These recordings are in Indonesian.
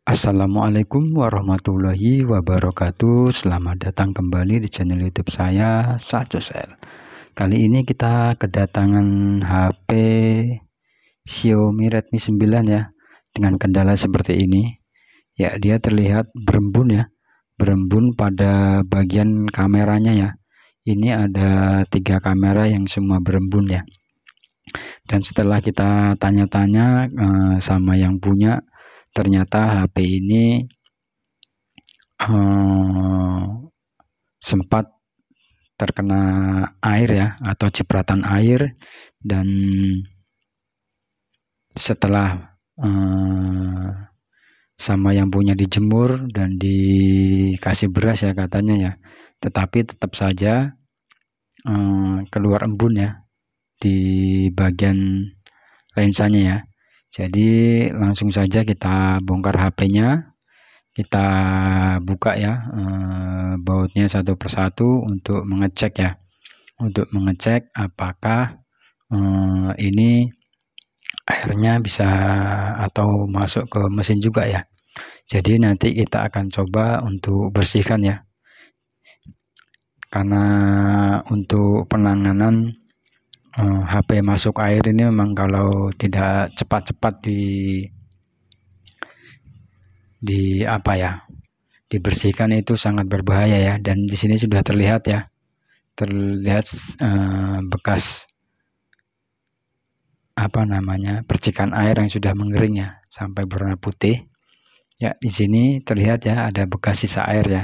Assalamualaikum warahmatullahi wabarakatuh. Selamat datang kembali di channel YouTube saya, Sacosel. Kali ini kita kedatangan HP Xiaomi Redmi 9 ya, dengan kendala seperti ini. Ya, dia terlihat berembun ya, berembun pada bagian kameranya ya. Ini ada 3 kamera yang semua berembun ya. Dan setelah kita tanya-tanya sama yang punya, ternyata HP ini sempat terkena air ya, atau cipratan air, dan setelah sama yang punya dijemur dan dikasih beras ya katanya ya, tetapi tetap saja keluar embun ya di bagian lensanya ya. Jadi langsung saja kita bongkar HP-nya, kita buka ya bautnya satu persatu untuk mengecek ya, untuk mengecek apakah ini airnya bisa atau masuk ke mesin juga ya. Jadi nanti kita akan coba untuk bersihkan ya, karena untuk penanganan HP masuk air ini memang kalau tidak cepat-cepat dibersihkan itu sangat berbahaya ya. Dan di sini sudah terlihat ya, terlihat bekas percikan air yang sudah mengering ya, sampai berwarna putih ya. Di sini terlihat ya ada bekas sisa air ya,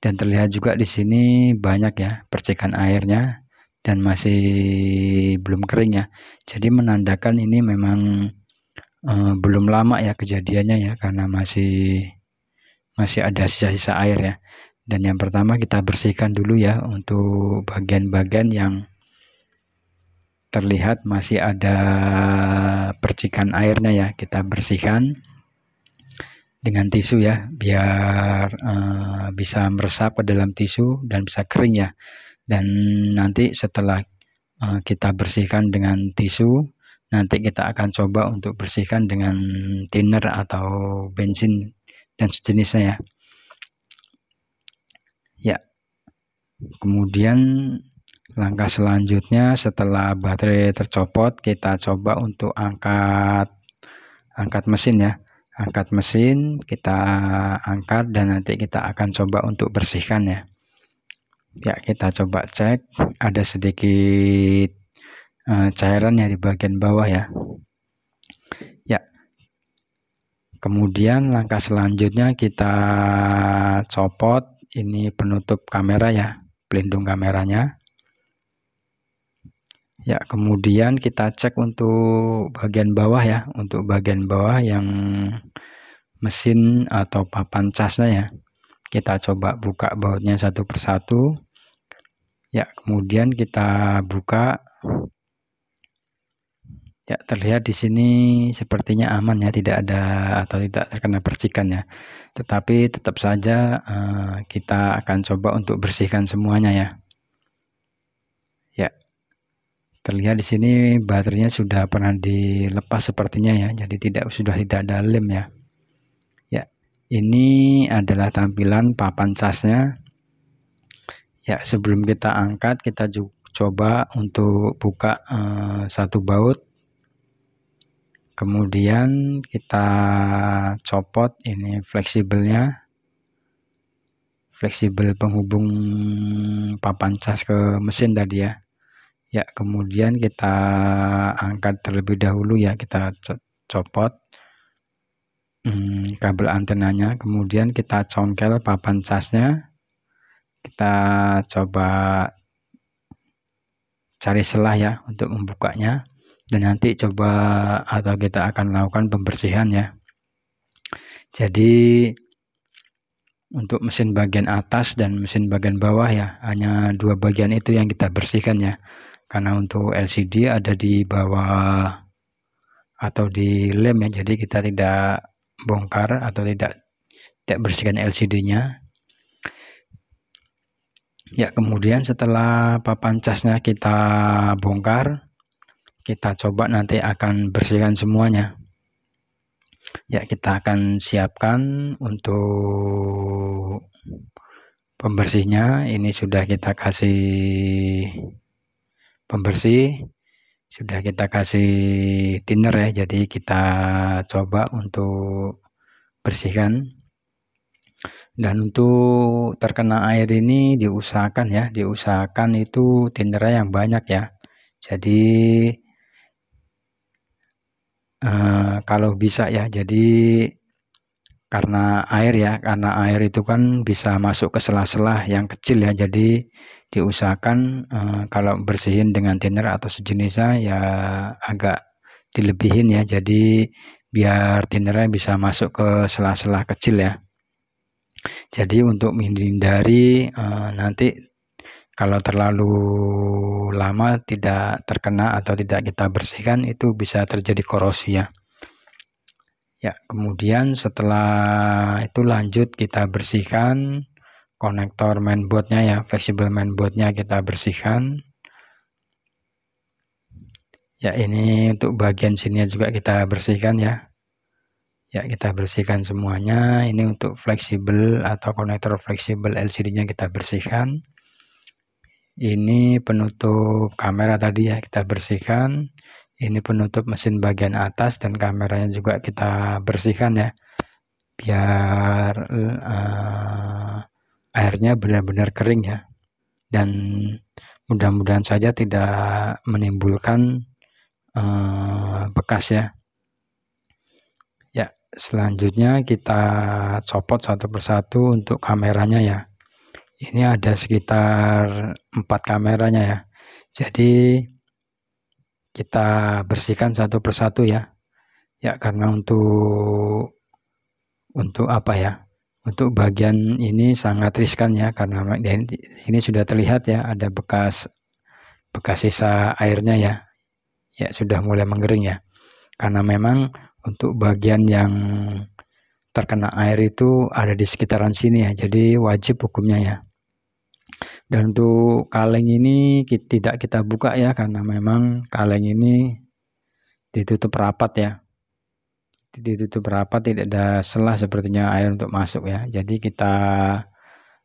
dan terlihat juga di sini banyak ya percikan airnya dan masih belum kering ya. Jadi menandakan ini memang belum lama ya kejadiannya ya, karena masih ada sisa-sisa air ya. Dan yang pertama kita bersihkan dulu ya untuk bagian-bagian yang terlihat masih ada percikan airnya ya. Kita bersihkan dengan tisu ya, biar bisa meresap ke dalam tisu dan bisa kering ya. Dan nanti setelah kita bersihkan dengan tisu, nanti kita akan coba untuk bersihkan dengan thinner atau bensin dan sejenisnya ya. Ya, kemudian langkah selanjutnya setelah baterai tercopot, kita coba untuk angkat mesin ya. Angkat mesin, kita angkat dan nanti kita akan coba untuk bersihkan ya. Ya, kita coba cek, ada sedikit cairan ya di bagian bawah ya. Ya, kemudian langkah selanjutnya kita copot ini penutup kamera ya, pelindung kameranya. Ya, kemudian kita cek untuk bagian bawah ya, untuk bagian bawah yang mesin atau papan casnya ya. Kita coba buka bautnya satu persatu. Ya, kemudian kita buka. Ya, terlihat di sini sepertinya aman ya, tidak ada atau tidak terkena percikan ya. Tetapi tetap saja kita akan coba untuk bersihkan semuanya ya. Ya, terlihat di sini baterainya sudah pernah dilepas sepertinya ya, jadi sudah tidak ada lem ya. Ya, ini adalah tampilan papan casnya. Ya, sebelum kita angkat, kita coba untuk buka satu baut. Kemudian kita copot ini fleksibelnya, fleksibel penghubung papan cas ke mesin tadi ya. Ya, kemudian kita angkat terlebih dahulu ya, kita copot kabel antenanya, kemudian kita congkel papan casnya. Kita coba cari celah ya untuk membukanya, dan nanti coba atau kita akan lakukan pembersihan ya. Jadi untuk mesin bagian atas dan mesin bagian bawah ya, hanya dua bagian itu yang kita bersihkan ya, karena untuk LCD ada di bawah atau di lem ya, jadi kita tidak bongkar atau tidak bersihkan LCD-nya. Ya, kemudian setelah papan casnya kita bongkar, kita coba nanti akan bersihkan semuanya. Ya, kita akan siapkan untuk pembersihnya. Ini sudah kita kasih pembersih, sudah kita kasih thinner ya. Jadi kita coba untuk bersihkan. Dan untuk terkena air ini diusahakan itu thinnernya yang banyak ya. Jadi kalau bisa ya, jadi karena air itu kan bisa masuk ke sela-sela yang kecil ya, jadi diusahakan kalau bersihin dengan thinner atau sejenisnya ya agak dilebihin ya, jadi biar thinnernya bisa masuk ke sela-sela kecil ya. Jadi untuk menghindari nanti kalau terlalu lama tidak terkena atau tidak kita bersihkan, itu bisa terjadi korosi ya. Ya, kemudian setelah itu lanjut kita bersihkan konektor mainboardnya ya, fleksibel mainboardnya kita bersihkan. Ya, ini untuk bagian sini juga kita bersihkan ya. Ya, kita bersihkan semuanya. Ini untuk fleksibel atau konektor fleksibel LCD-nya kita bersihkan. Ini penutup kamera tadi ya, kita bersihkan. Ini penutup mesin bagian atas dan kameranya juga kita bersihkan ya, biar airnya benar-benar kering ya, dan mudah-mudahan saja tidak menimbulkan bekas ya. Ya, selanjutnya kita copot satu persatu untuk kameranya ya. Ini ada sekitar 4 kameranya ya, jadi kita bersihkan satu persatu ya. Ya, karena untuk apa ya, untuk bagian ini sangat riskan ya, karena ini sudah terlihat ya ada bekas sisa airnya ya. Ya, sudah mulai mengering ya, karena memang untuk bagian yang terkena air itu ada di sekitaran sini ya, jadi wajib hukumnya ya. Dan untuk kaleng ini tidak kita buka ya, karena memang kaleng ini ditutup rapat ya, tidak ada celah sepertinya air untuk masuk ya. Jadi kita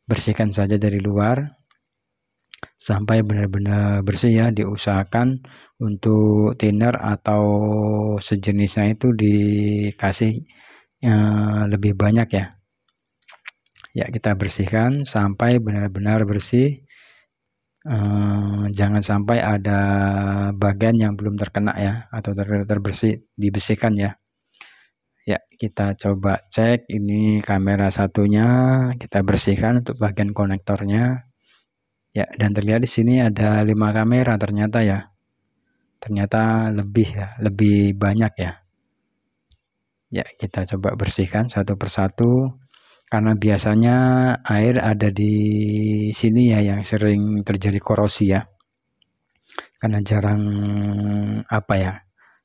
bersihkan saja dari luar sampai benar-benar bersih ya. Diusahakan untuk thinner atau sejenisnya itu dikasih lebih banyak ya. Ya, kita bersihkan sampai benar-benar bersih. Jangan sampai ada bagian yang belum terkena ya, atau dibersihkan ya. Ya, kita coba cek ini kamera satunya, kita bersihkan untuk bagian konektornya. Ya, dan terlihat di sini ada 5 kamera ternyata ya. Ternyata lebih ya, lebih banyak ya. Ya, kita coba bersihkan satu persatu, karena biasanya air ada di sini ya yang sering terjadi korosi ya. Karena jarang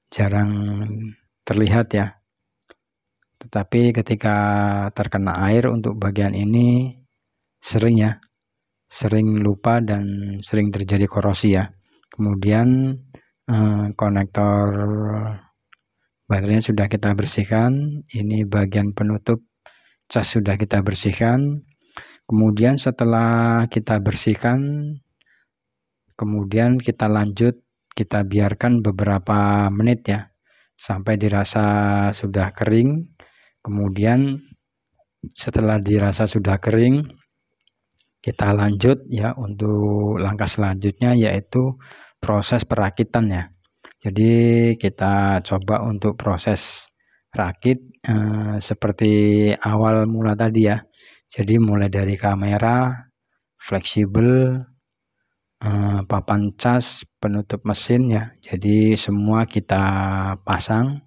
jarang terlihat ya. Tetapi ketika terkena air untuk bagian ini sering ya, sering lupa dan sering terjadi korosi ya. Kemudian konektor baterainya sudah kita bersihkan. Ini bagian penutup cas sudah kita bersihkan. Kemudian setelah kita bersihkan, kemudian kita lanjut, kita biarkan beberapa menit ya, sampai dirasa sudah kering. Kemudian setelah dirasa sudah kering, kita lanjut ya untuk langkah selanjutnya, yaitu proses perakitan ya. Jadi kita coba untuk proses rakit seperti awal mula tadi ya. Jadi mulai dari kamera, fleksibel, papan cas, penutup mesin ya. Jadi semua kita pasang.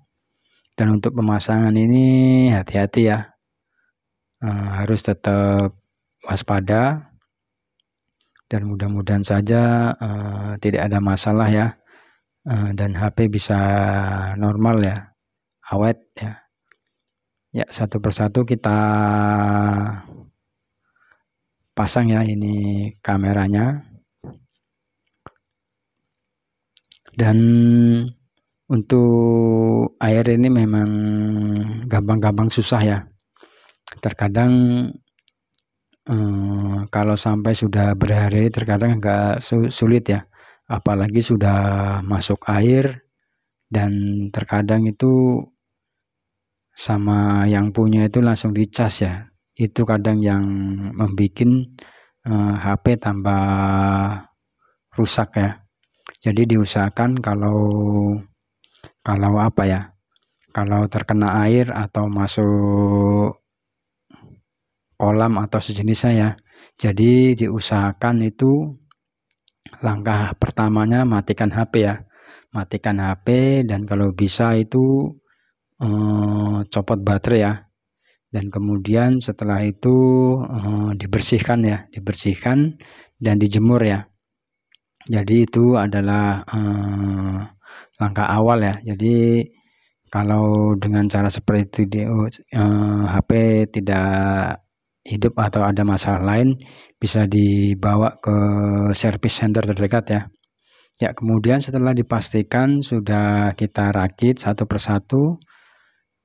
Dan untuk pemasangan ini hati-hati ya, harus tetap waspada, dan mudah-mudahan saja tidak ada masalah ya, dan HP bisa normal ya, awet ya. Ya, satu persatu kita pasang ya, ini kameranya. Dan Untuk air ini memang gampang-gampang susah ya. Terkadang kalau sampai sudah berhari terkadang agak sulit ya. Apalagi sudah masuk air dan terkadang itu sama yang punya itu langsung dicas ya. Itu kadang yang membuat HP tambah rusak ya. Jadi diusahakan kalau apa ya, kalau terkena air atau masuk kolam atau sejenisnya ya, jadi diusahakan itu langkah pertamanya matikan HP ya, matikan HP, dan kalau bisa itu copot baterai ya, dan kemudian setelah itu dibersihkan ya, dibersihkan dan dijemur ya. Jadi itu adalah langkah awal ya. Jadi kalau dengan cara seperti itu HP tidak hidup atau ada masalah lain, bisa dibawa ke service center terdekat ya. Ya, kemudian setelah dipastikan sudah kita rakit satu persatu,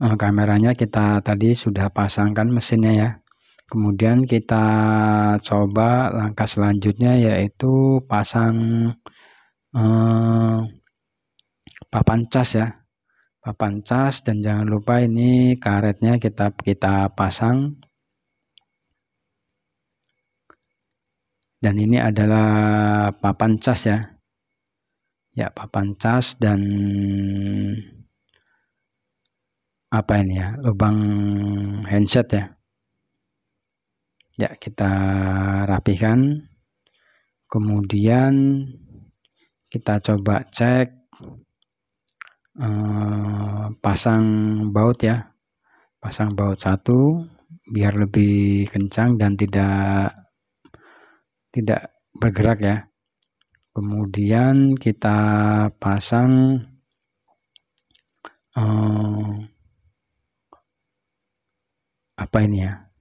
kameranya kita tadi sudah pasangkan mesinnya ya. Kemudian kita coba langkah selanjutnya yaitu pasang papan cas ya, papan cas, dan jangan lupa ini karetnya kita pasang. Dan ini adalah papan cas ya. Ya, papan cas dan apa ini ya, lubang handset ya. Ya, kita rapikan. Kemudian kita coba cek pasang baut ya. Pasang baut satu biar lebih kencang dan tidak bergerak ya. Kemudian kita pasang apa ini ya,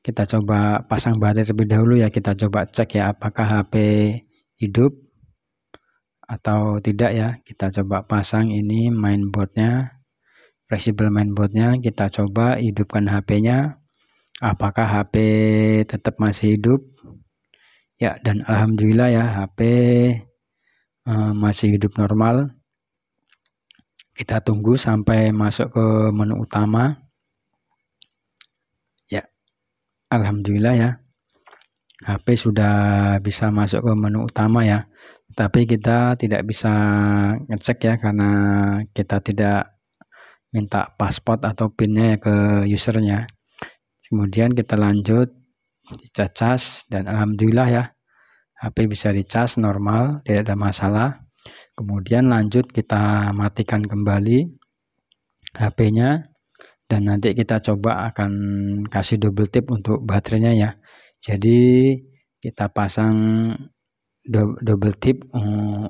kita coba pasang baterai terlebih dahulu ya. Kita coba cek ya apakah HP hidup atau tidak ya. Kita coba pasang ini mainboardnya, fleksibel mainboardnya, kita coba hidupkan HP-nya, apakah HP tetap masih hidup ya, dan alhamdulillah ya, HP masih hidup normal. Kita tunggu sampai masuk ke menu utama ya. Alhamdulillah ya, HP sudah bisa masuk ke menu utama ya, tapi kita tidak bisa ngecek ya karena kita tidak minta password atau pinnya ya ke usernya. Kemudian kita lanjut dicas, dan alhamdulillah ya, HP bisa dicas normal, tidak ada masalah. Kemudian lanjut kita matikan kembali HP-nya, dan nanti kita coba akan kasih double tip untuk baterainya ya. Jadi kita pasang double tip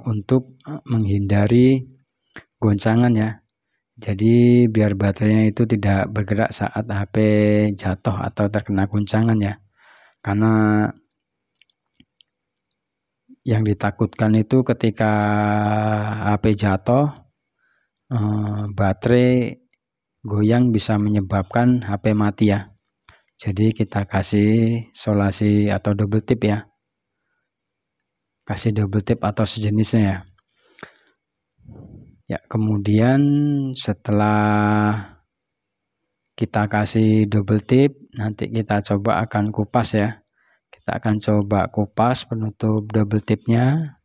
untuk menghindari goncangan ya. Jadi biar baterainya itu tidak bergerak saat HP jatuh atau terkena goncangan ya. Karena yang ditakutkan itu ketika HP jatuh, baterai goyang bisa menyebabkan HP mati ya. Jadi kita kasih solasi atau double tip ya. Kasih double tip atau sejenisnya ya. Ya, kemudian setelah kita kasih double tip, nanti kita coba akan kupas ya. Kita akan coba kupas penutup double tipnya.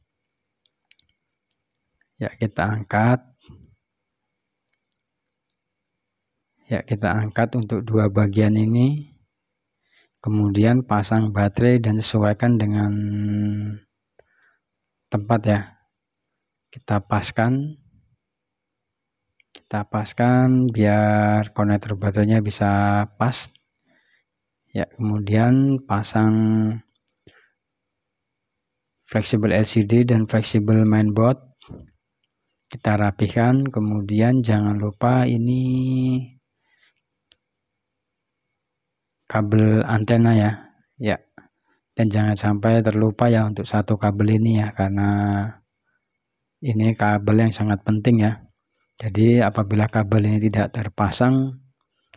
Ya, kita angkat. Ya, kita angkat untuk dua bagian ini. Kemudian pasang baterai dan sesuaikan dengan tempat ya. Kita paskan biar konektor baterainya bisa pas ya. Kemudian pasang fleksibel LCD dan fleksibel mainboard, kita rapikan. Kemudian jangan lupa ini kabel antena ya, dan jangan sampai terlupa ya untuk satu kabel ini ya, karena Ini kabel yang sangat penting ya. Jadi apabila kabel ini tidak terpasang,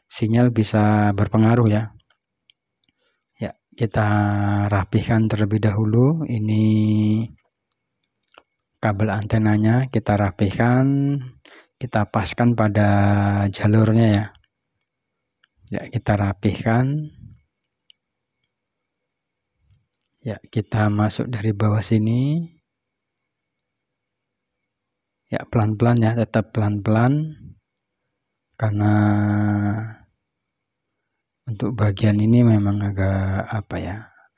sinyal bisa berpengaruh ya. Ya, kita rapihkan terlebih dahulu. Ini kabel antenanya kita rapihkan, kita paskan pada jalurnya ya. Ya, kita rapihkan. Ya, kita masuk dari bawah sini. Ya, pelan-pelan ya, tetap pelan-pelan. Karena untuk bagian ini memang agak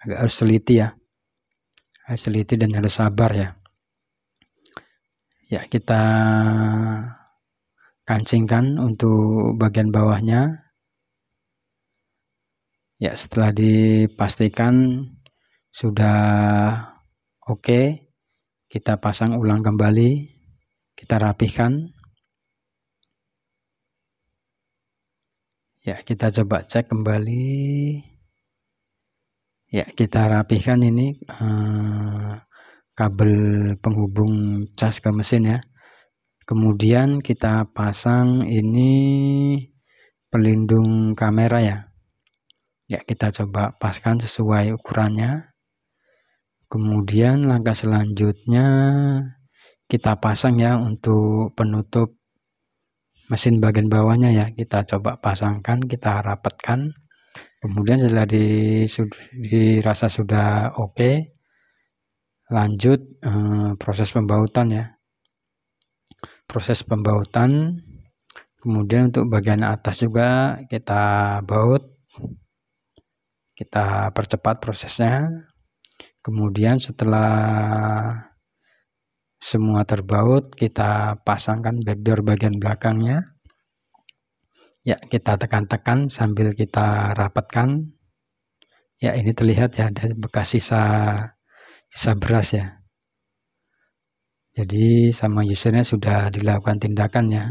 agak harus teliti ya. Harus teliti dan harus sabar ya. Ya, kita kancingkan untuk bagian bawahnya. Ya, setelah dipastikan sudah oke, kita pasang ulang kembali, kita rapihkan. Ya, kita coba cek kembali. Ya, kita rapihkan ini kabel penghubung cas ke mesin ya. Kemudian kita pasang ini pelindung kamera ya. Ya, kita coba paskan sesuai ukurannya. Kemudian langkah selanjutnya kita pasang ya untuk penutup mesin bagian bawahnya ya. Kita coba pasangkan, kita rapatkan. Kemudian setelah dirasa sudah oke, lanjut proses pembautan ya. Proses pembautan. Kemudian untuk bagian atas juga kita baut. Kita percepat prosesnya. Kemudian setelah semua terbaut, kita pasangkan backdoor bagian belakangnya. Ya, kita tekan-tekan sambil kita rapatkan. Ya, ini terlihat ya ada bekas sisa beras ya. Jadi sama usernya sudah dilakukan tindakan ya,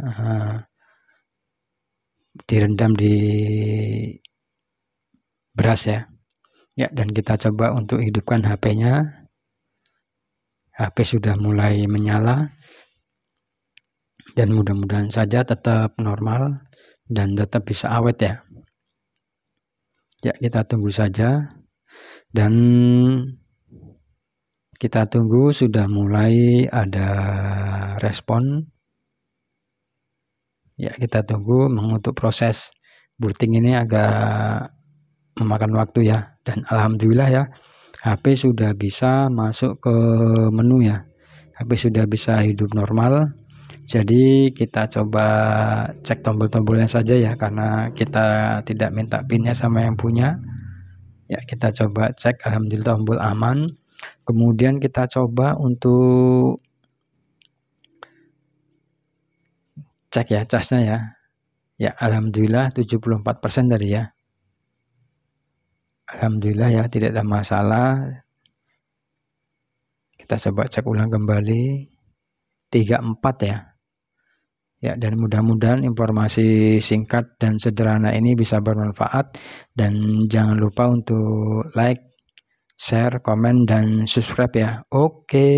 direndam di beras ya. Ya, dan kita coba untuk hidupkan HP-nya. HP sudah mulai menyala. Dan mudah-mudahan saja tetap normal dan tetap bisa awet ya. Ya, kita tunggu saja. Dan kita tunggu sudah mulai ada respon. Ya, kita tunggu. Untuk proses booting ini agak memakan waktu ya. Dan alhamdulillah ya, HP sudah bisa masuk ke menu ya. HP sudah bisa hidup normal. Jadi kita coba cek tombol-tombolnya saja ya, karena kita tidak minta pinnya sama yang punya. Ya, kita coba cek, alhamdulillah tombol aman. Kemudian kita coba untuk cek ya casnya ya. Ya, alhamdulillah 74% tadi ya. Alhamdulillah ya, tidak ada masalah. Kita coba cek ulang kembali. 34 ya. Ya, dan mudah-mudahan informasi singkat dan sederhana ini bisa bermanfaat. Dan jangan lupa untuk like, share, komen, dan subscribe ya. Oke.